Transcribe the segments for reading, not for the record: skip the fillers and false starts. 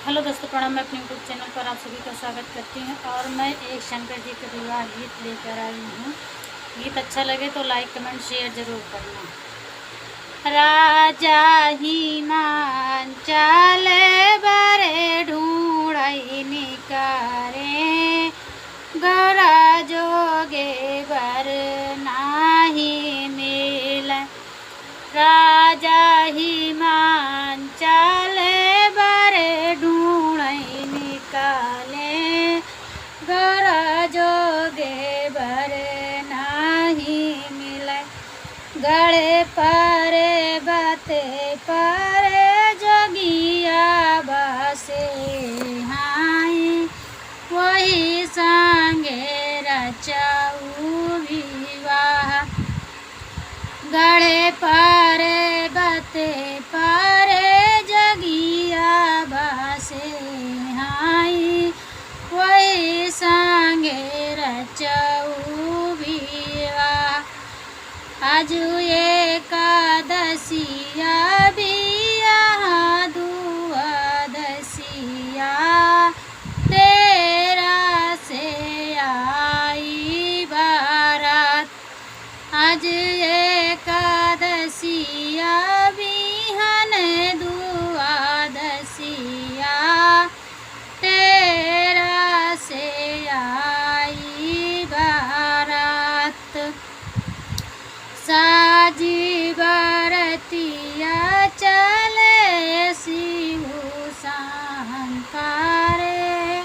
Hello दोस्तों, प्रणाम। मैं अपने यूट्यूब चैनल पर आप सभी का स्वागत करती हूँ और मैं एक शंकर जी का विवाह गीत लेकर आई हूँ। गीत अच्छा लगे तो लाइक कमेंट शेयर ज़रूर करना। राजा हिमांचल बरे ढूंढई निकारे, गौरा जोगे बर नाही मिल। राजा हिमांचल बरे ढूंढई निकाले, गौरा जोगे बर नाही मिले। गड़े पारे बाते पारे जोगिया बसे हाई, वही संगे रचाऊ विवाह। गड़े पारे बाते पारे जगिया बसे हाई, वही संगे रचाऊ विवाह। आजु एकादशिया बिया दुआदशिया, तेरा से आई बारात। आज एकादशिया बिहन दुआदशिया, तेरा से आई बारात। साजी बरतिया चले शिव संकारे,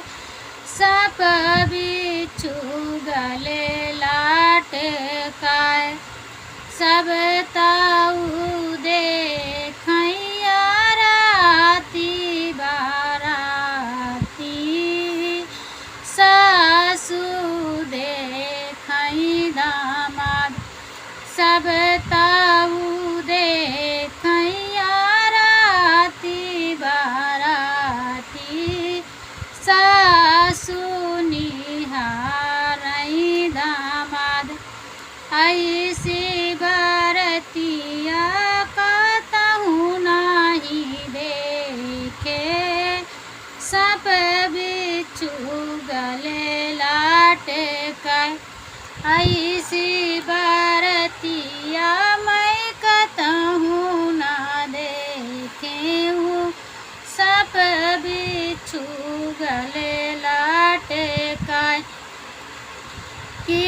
सप बिच्छू गले लाटकाए। सब ताऊ देखैया राती बाराती, सासू देखै दामाद। सब ताऊ देखैया राती बाराती, सासू निहारै दामाद। ऐसी बरतिया कतहु नाही देखे, सप बिच्छू गले लाटकाए। ऐसी बरतिया मैं कतहु ना देखे हूँ, सप बिच्छू गले लाटकाए। कि